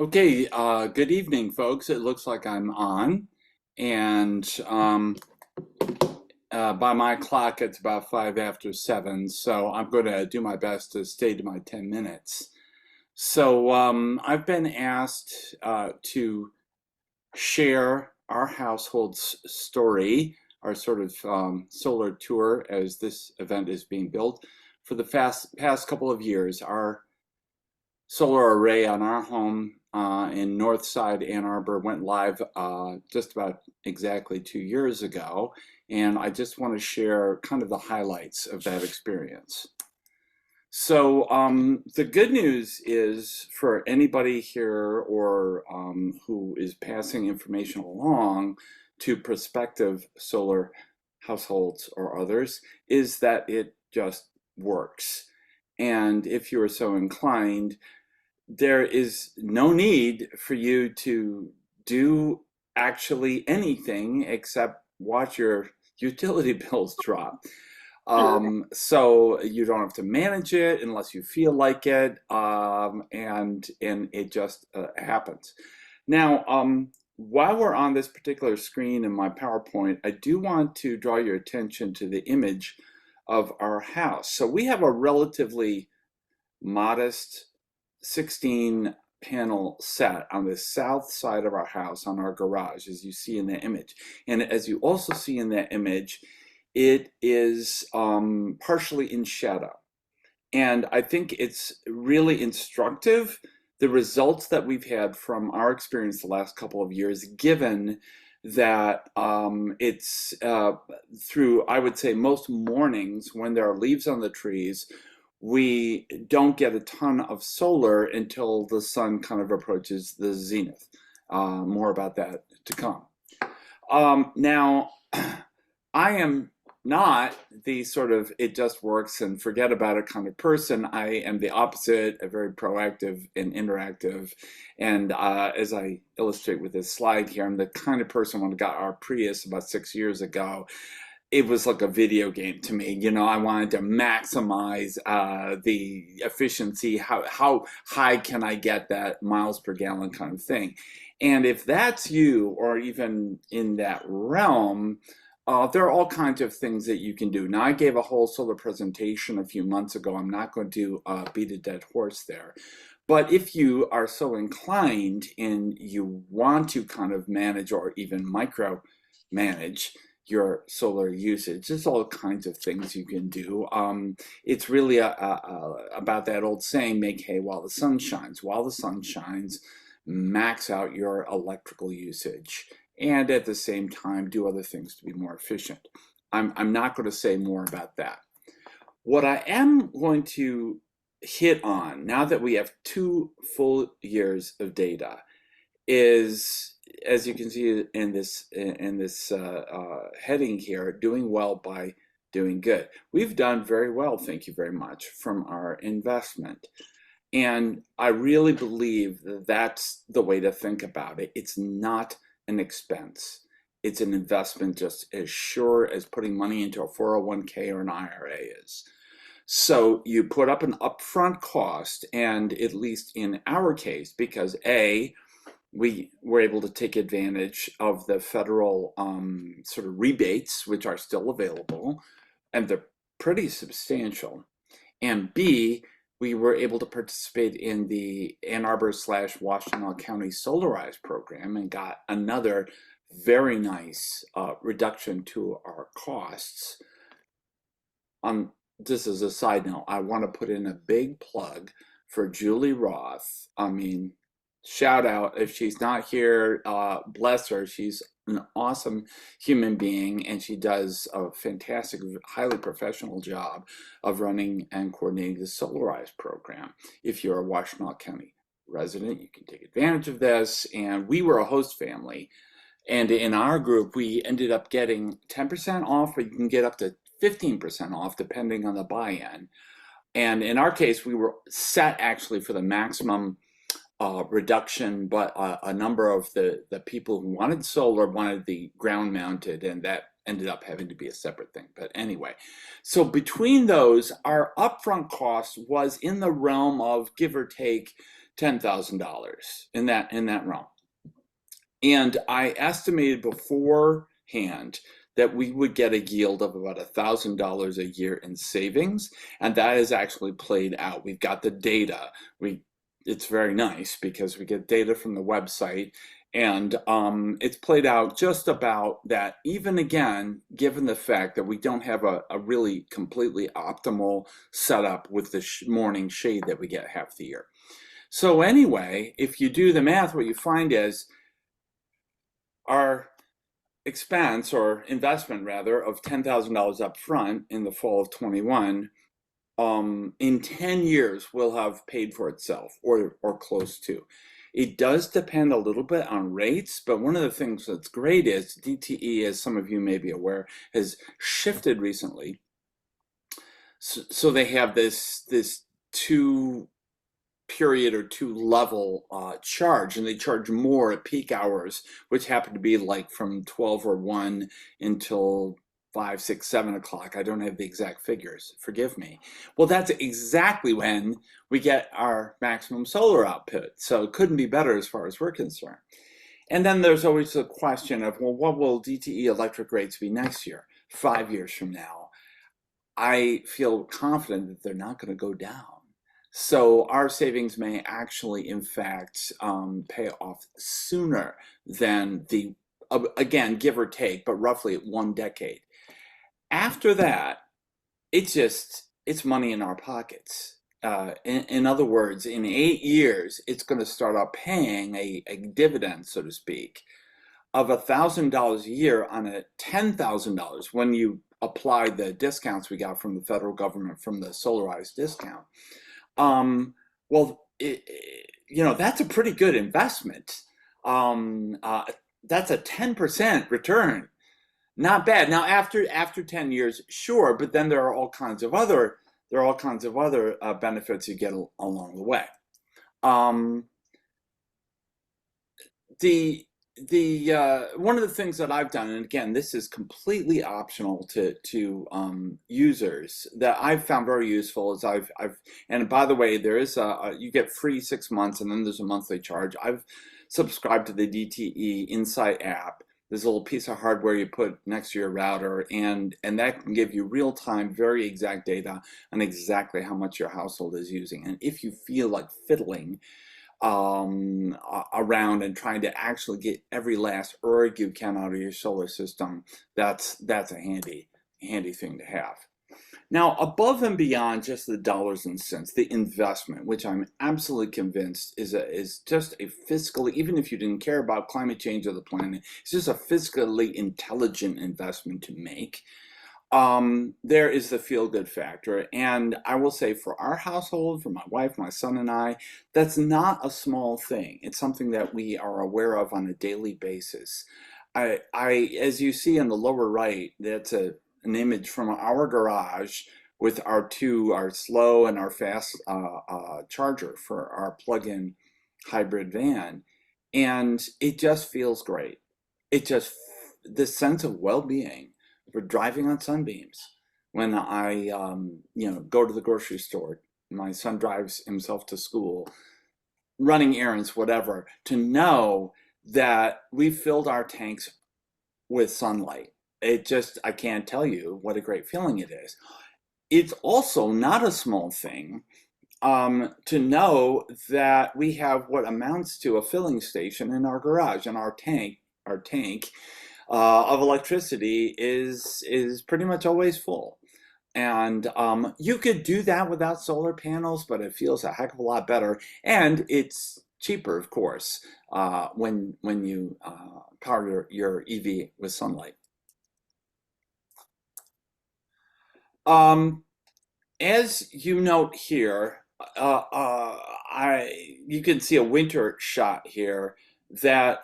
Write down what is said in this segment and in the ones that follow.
Okay, good evening, folks. It looks like I'm on, and by my clock, it's about 7:05, so I'm going to do my best to stay to my 10 minutes. So I've been asked to share our household's story, our sort of solar tour as this event is being built for the past couple of years. Our solar array on our home in Northside Ann Arbor went live just about exactly 2 years ago, and I just want to share kind of the highlights of that experience. So the good news is for anybody here or who is passing information along to prospective solar households or others is that it just works. And if you are so inclined, there is no need for you to do actually anything except watch your utility bills drop. So you don't have to manage it unless you feel like it, and it just happens. Now, while we're on this particular screen in my PowerPoint, I do want to draw your attention to the image of our house. So we have a relatively modest 16 panel set on the south side of our house on our garage, as you see in the image. And as you also see in that image, it is partially in shadow. And I think it's really instructive, the results that we've had from our experience the last couple of years, given that it's through, I would say, most mornings when there are leaves on the trees, we don't get a ton of solar until the sun kind of approaches the zenith. More about that to come. Now, I am not the sort of it just works and forget about it kind of person. I am the opposite, a very proactive and interactive. And as I illustrate with this slide here, I'm the kind of person when I got our Prius about 6 years ago, it was like a video game to me. You know, I wanted to maximize the efficiency. How high can I get that miles per gallon kind of thing? And if that's you, or even in that realm, there are all kinds of things that you can do. Now, I gave a whole solar presentation a few months ago. I'm not going to beat a dead horse there. But if you are so inclined and you want to kind of manage or even micro manage your solar usage, there's all kinds of things you can do. It's really about that old saying, make hay while the sun shines. While the sun shines, max out your electrical usage, and at the same time do other things to be more efficient. I'm not going to say more about that. What I am going to hit on, now that we have 2 full years of data, is, as you can see in this heading here, doing well by doing good. We've done very well, thank you very much, from our investment. And I really believe that that's the way to think about it. It's not an expense. It's an investment just as sure as putting money into a 401k or an IRA is. So you put up an upfront cost, and at least in our case, because A, we were able to take advantage of the federal sort of rebates, which are still available, and they're pretty substantial. And B, we were able to participate in the Ann Arbor / Washtenaw County Solarized program and got another very nice reduction to our costs. This is a side note. I want to put in a big plug for Julie Roth. I mean, shout out if she's not here, bless her. She's an awesome human being, and she does a fantastic, highly professional job of running and coordinating the Solarized program. If you're a Washtenaw County resident, you can take advantage of this. And we were a host family, and in our group, we ended up getting 10% off, but you can get up to 15% off depending on the buy-in. And in our case, we were set actually for the maximum reduction, but a number of the people who wanted solar wanted the ground mounted, and that ended up having to be a separate thing. But anyway, so between those, our upfront cost was in the realm of give or take $10,000 in that realm. And I estimated beforehand that we would get a yield of about $1,000 a year in savings, and that is actually played out. We've got the data. It's very nice because we get data from the website, and it's played out just about that. Even again, given the fact that we don't have a really completely optimal setup with the morning shade that we get half the year. So anyway, if you do the math, what you find is our expense or investment rather of $10,000 up front in the fall of 21, in 10 years will have paid for itself or close to. It does depend a little bit on rates, but one of the things that's great is DTE, as some of you may be aware, has shifted recently. So they have this two period or two level charge, and they charge more at peak hours, which happen to be like from 12 or 1 until 5, 6, 7 o'clock. I don't have the exact figures, forgive me. Well, that's exactly when we get our maximum solar output, so it couldn't be better as far as we're concerned. And then there's always the question of, well, what will DTE electric rates be next year, 5 years from now? I feel confident that they're not going to go down. So our savings may actually, in fact, pay off sooner than the, again, give or take, but roughly 1 decade. After that, it's money in our pockets. In other words, in 8 years, it's going to start out paying a dividend, so to speak, of $1,000 a year on a $10,000 when you apply the discounts we got from the federal government from the solarized discount. Well, that's a pretty good investment. That's a 10% return. Not bad. Now, after 10 years, sure, but then there are all kinds of other benefits you get along the way. One of the things that I've done, and again, this is completely optional to users, that I've found very useful is and by the way, there is you get free 6 months, and then there's a monthly charge. I've subscribed to the DTE Insight app. There's a little piece of hardware you put next to your router, and that can give you real-time, very exact data on exactly how much your household is using. And if you feel like fiddling around and trying to actually get every last erg you can out of your solar system, that's a handy thing to have. Now, above and beyond just the dollars and cents, the investment, which I'm absolutely convinced is just a fiscally, even if you didn't care about climate change or the planet, it's just a fiscally intelligent investment to make. There is the feel-good factor, and I will say for our household, for my wife, my son, and I, that's not a small thing. It's something that we are aware of on a daily basis. As you see in the lower right, that's an image from our garage with our slow and our fast charger for our plug-in hybrid van, and it just feels great. The sense of well-being for driving on sunbeams. When I, go to the grocery store, my son drives himself to school, running errands, whatever, to know that we filled our tanks with sunlight. I can't tell you what a great feeling it is. It's also not a small thing to know that we have what amounts to a filling station in our garage, and our tank of electricity is pretty much always full. And you could do that without solar panels, but it feels a heck of a lot better, and it's cheaper, of course, when you power your EV with sunlight. As you note here, you can see a winter shot here that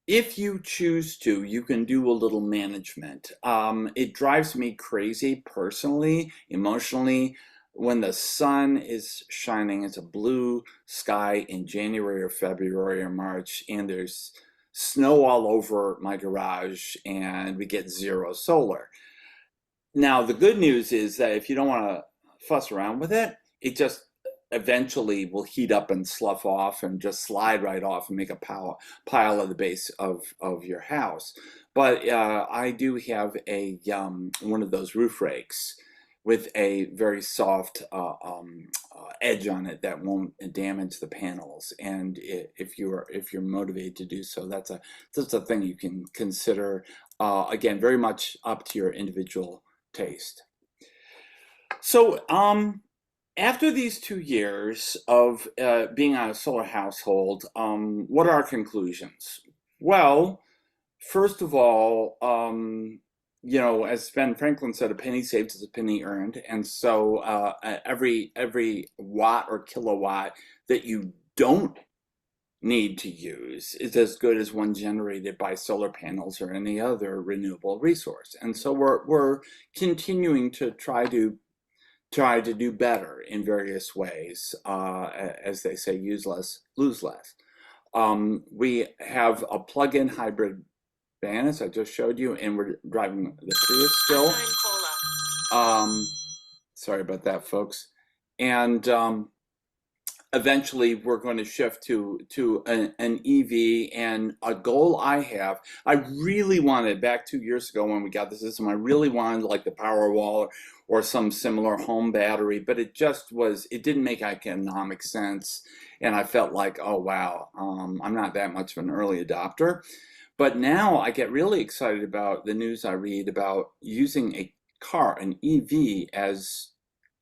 if you choose to, you can do a little management. It drives me crazy personally, emotionally, when the sun is shining. It's a blue sky in January or February or March, and there's snow all over my garage, and we get zero solar. Now, the good news is that if you don't want to fuss around with it, eventually will heat up and slough off and just slide right off and make a pile at the base of your house. But I do have a one of those roof rakes with a very soft edge on it that won't damage the panels. And if you're motivated to do so, that's a thing you can consider. Again, very much up to your individual taste. So, after these 2 years of being on a solar household, what are our conclusions? Well, first of all, as Ben Franklin said, a penny saved is a penny earned, and so every watt or kilowatt that you don't need to use is as good as one generated by solar panels or any other renewable resource. And so we're continuing to try to do better in various ways. As they say, use less, lose less. We have a plug-in hybrid van, as I just showed you, and we're driving the Prius still. Sorry about that, folks. And eventually we're going to shift to an EV. And a goal I have, I really wanted, back 2 years ago when we got the system, I really wanted like the Powerwall or some similar home battery, but it didn't make economic sense. And I felt like, oh wow, I'm not that much of an early adopter. But now I get really excited about the news I read about using an EV, as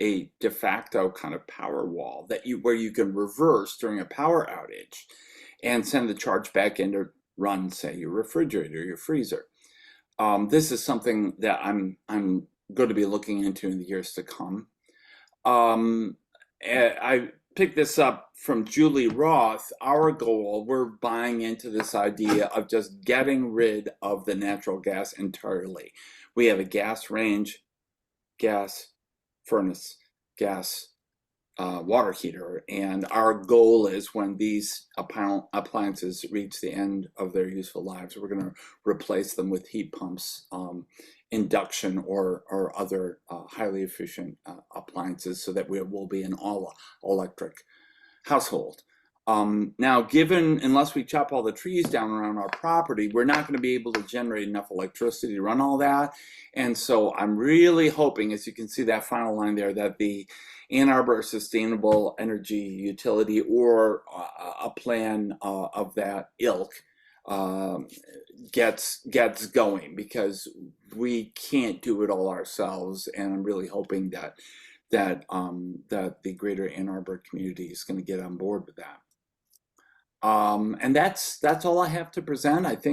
a de facto kind of power wall where you can reverse during a power outage and send the charge back in to run, say, your refrigerator, your freezer. This is something that I'm going to be looking into in the years to come. I picked this up from Julie Roth. Our goal, we're buying into this idea of just getting rid of the natural gas entirely. We have a gas range, gas furnace, gas water heater, and our goal is when these appliances reach the end of their useful lives, we're going to replace them with heat pumps, induction, or other highly efficient appliances, so that we will be an all electric household. Now, unless we chop all the trees down around our property, we're not going to be able to generate enough electricity to run all that. And so I'm really hoping, as you can see that final line there, that the Ann Arbor Sustainable Energy Utility, or a plan of that ilk, gets going, because we can't do it all ourselves. And I'm really hoping that the greater Ann Arbor community is going to get on board with that. And that's all I have to present. I think